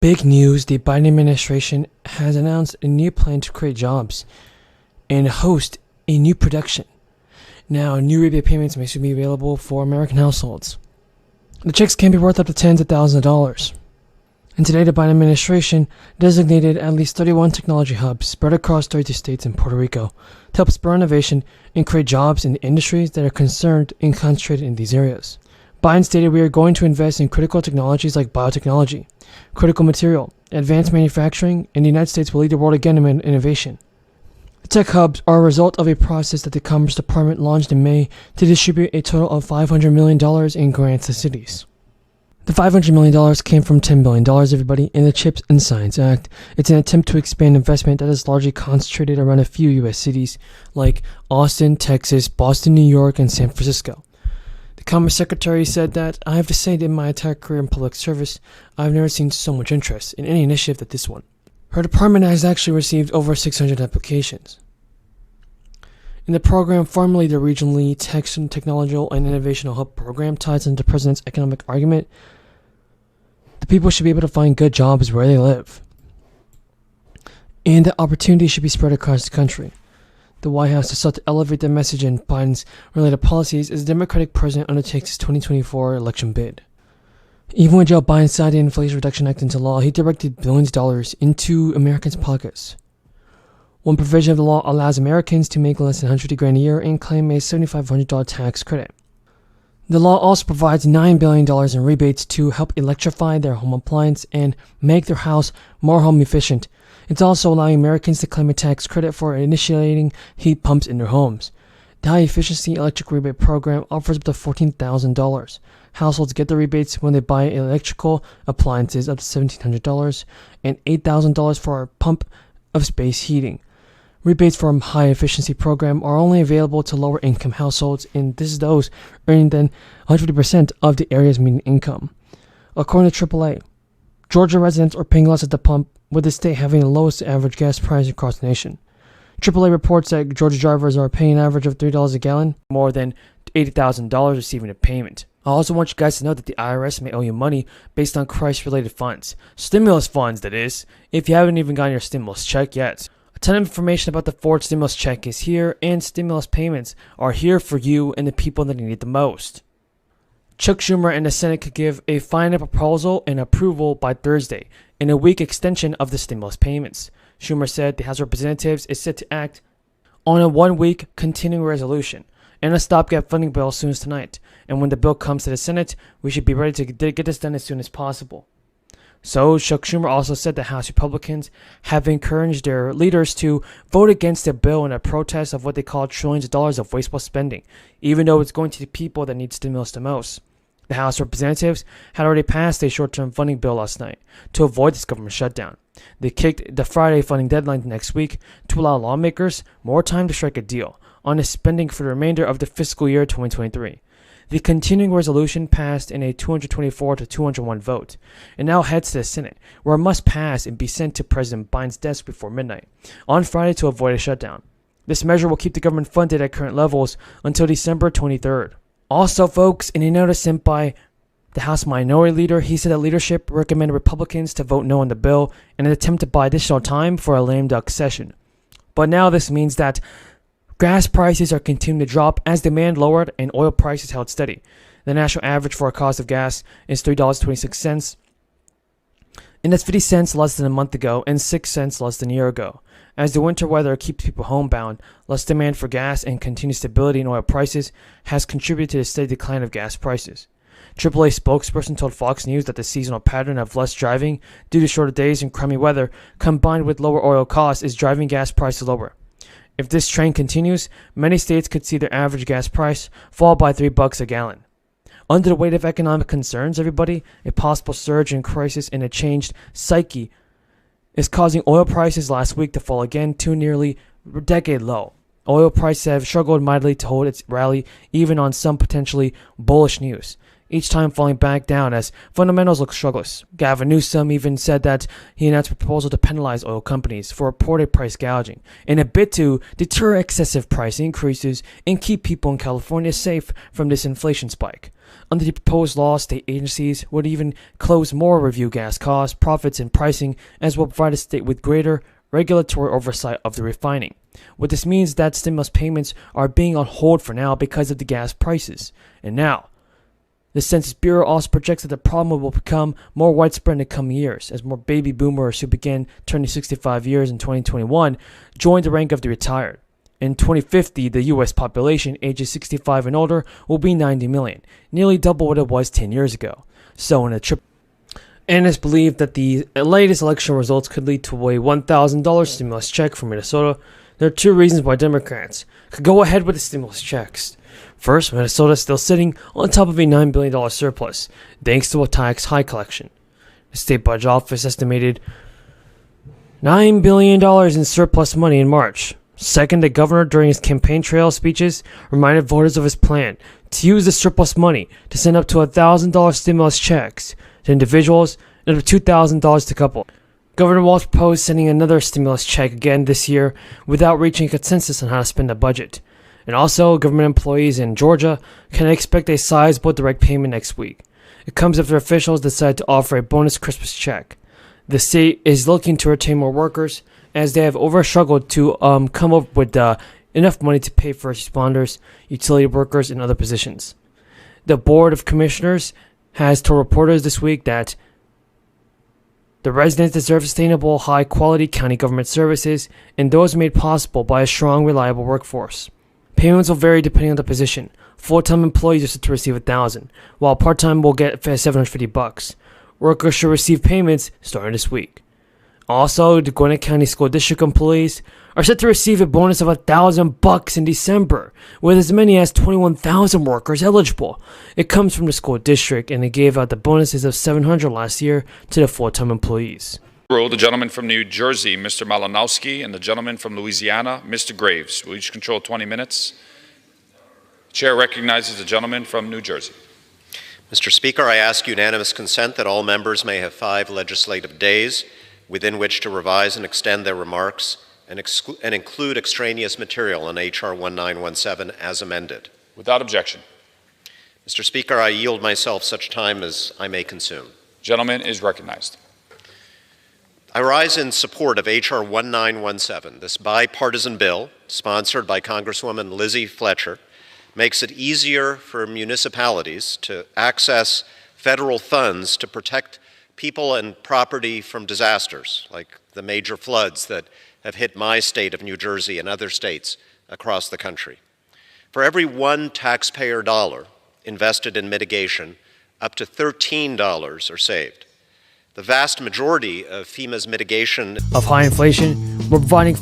Big news, the Biden administration has announced a new plan to create jobs and host a new production. Now, new rebate payments may soon be available for American households. The checks can be worth up to tens of thousands of dollars. And today, the Biden administration designated at least 31 technology hubs spread across 32 states and Puerto Rico to help spur innovation and create jobs in the industries that are concerned and concentrated in these areas. Biden stated, "We are going to invest in critical technologies like biotechnology, critical material, advanced manufacturing, and the United States will lead the world again in innovation." The tech hubs are a result of a process that the Commerce Department launched in May to distribute a total of $500 million in grants to cities. The $500 million came from $10 billion, everybody, in the CHIPS and Science Act. It's an attempt to expand investment that is largely concentrated around a few U.S. cities like Austin, Texas, Boston, New York, and San Francisco. The Commerce Secretary said that, "I have to say that in my entire career in public service, I've never seen so much interest in any initiative that this one." Her department has actually received over 600 applications. In the program, formerly the Regionally Technological and Innovational Hub program, ties into the president's economic argument, the people should be able to find good jobs where they live, and the opportunity should be spread across the country. The White House has sought to elevate the message in Biden's related policies as the Democratic president undertakes his 2024 election bid. Even when Joe Biden signed the Inflation Reduction Act into law, he directed billions of dollars into Americans' pockets. One provision of the law allows Americans to make less than $150,000 a year and claim a $7,500 tax credit. The law also provides $9 billion in rebates to help electrify their home appliance and make their house more home efficient. It's also allowing Americans to claim a tax credit for initiating heat pumps in their homes. The High Efficiency Electric Rebate Program offers up to $14,000. Households get the rebates when they buy electrical appliances up to $1,700 and $8,000 for a pump of space heating. Rebates from High Efficiency Program are only available to lower income households, and this is those earning than 150% of the area's median income. According to AAA, Georgia residents are paying less at the pump, with the state having the lowest average gas price across the nation. AAA reports that Georgia drivers are paying an average of $3 a gallon, more than $80,000 receiving a payment. I also want you guys to know that the IRS may owe you money based on crisis-related funds. Stimulus funds, that is, if you haven't even gotten your stimulus check yet. A ton of information about the Ford stimulus check is here, and stimulus payments are here for you and the people that need it the most. Chuck Schumer and the Senate could give a final proposal and approval by Thursday, in a week extension of the stimulus payments. Schumer said the House of Representatives is set to act on a one-week continuing resolution and a stopgap funding bill as soon as tonight. And when the bill comes to the Senate, we should be ready to get this done as soon as possible. So, Chuck Schumer also said that House Republicans have encouraged their leaders to vote against the bill in a protest of what they call trillions of dollars of wasteful spending, even though it's going to the people that need stimulus the most. The House of Representatives had already passed a short-term funding bill last night to avoid this government shutdown. They kicked the Friday funding deadline next week to allow lawmakers more time to strike a deal on the spending for the remainder of the fiscal year 2023. The continuing resolution passed in a 224 to 201 vote and now heads to the Senate, where it must pass and be sent to President Biden's desk before midnight on Friday to avoid a shutdown. This measure will keep the government funded at current levels until December 23rd. Also, folks, in a notice sent by the House Minority Leader, he said that leadership recommended Republicans to vote no on the bill in an attempt to buy additional time for a lame duck session. But now this means that gas prices are continuing to drop as demand lowered and oil prices held steady. The national average for a cost of gas is $3.26, and that's 50 cents less than a month ago and 6 cents less than a year ago. As the winter weather keeps people homebound, less demand for gas and continued stability in oil prices has contributed to the steady decline of gas prices. AAA spokesperson told Fox News that the seasonal pattern of less driving due to shorter days and crummy weather, combined with lower oil costs, is driving gas prices lower. If this trend continues, many states could see their average gas price fall by $3 a gallon. Under the weight of economic concerns, everybody, a possible surge in crisis and a changed psyche is causing oil prices last week to fall again to nearly a decade low. Oil prices have struggled mightily to hold its rally even on some potentially bullish news. each time falling back down as fundamentals look struggles. Gavin Newsom even said that he announced a proposal to penalize oil companies for reported price gouging in a bid to deter excessive price increases and keep people in California safe from this inflation spike. Under the proposed law, state agencies would even close more review gas costs, profits, and pricing, as well provide the state with greater regulatory oversight of the refining. What this means is that stimulus payments are being on hold for now because of the gas prices. And now, the Census Bureau also projects that the problem will become more widespread in the coming years, as more baby boomers who began turning 65 years in 2021 join the rank of the retired. In 2050, the U.S. population ages 65 and older will be 90 million, nearly double what it was 10 years ago. So in a trip, and it's believed that the latest election results could lead to a $1,000 stimulus check for Minnesota. There are two reasons why Democrats could go ahead with the stimulus checks. First, Minnesota is still sitting on top of a $9 billion surplus, thanks to a tax high collection. The state budget office estimated $9 billion in surplus money in March. Second, the governor, during his campaign trail speeches, reminded voters of his plan to use the surplus money to send up to $1,000 stimulus checks to individuals and up to $2,000 to couples. Governor Walz proposed sending another stimulus check again this year without reaching a consensus on how to spend the budget. And also, government employees in Georgia can expect a sizable direct payment next week. It comes after officials decide to offer a bonus Christmas check. The state is looking to retain more workers, as they have struggled to come up with enough money to pay first responders, utility workers, and other positions. The Board of Commissioners has told reporters this week that the residents deserve sustainable, high-quality county government services, and those made possible by a strong, reliable workforce. Payments will vary depending on the position. Full-time employees are set to receive $1,000, while part-time will get $750. Workers should receive payments starting this week. Also, the Gwinnett County School District employees are set to receive a bonus of $1,000 in December, with as many as 21,000 workers eligible. It comes from the school district, and they gave out the bonuses of $700 last year to the full-time employees. The gentleman from New Jersey, Mr. Malinowski, and the gentleman from Louisiana, Mr. Graves, will each control 20 minutes. Chair recognizes the gentleman from New Jersey. Mr. Speaker, I ask unanimous consent that all members may have 5 legislative days within which to revise and extend their remarks and include extraneous material on H.R. 1917 as amended. Without objection. Mr. Speaker, I yield myself such time as I may consume. Gentleman is recognized. I rise in support of H.R. 1917. This bipartisan bill, sponsored by Congresswoman Lizzie Fletcher, makes it easier for municipalities to access federal funds to protect people and property from disasters, like the major floods that have hit my state of New Jersey and other states across the country. For every $1 taxpayer dollar invested in mitigation, up to $13 are saved. The vast majority of FEMA's mitigation of high inflation, we're providing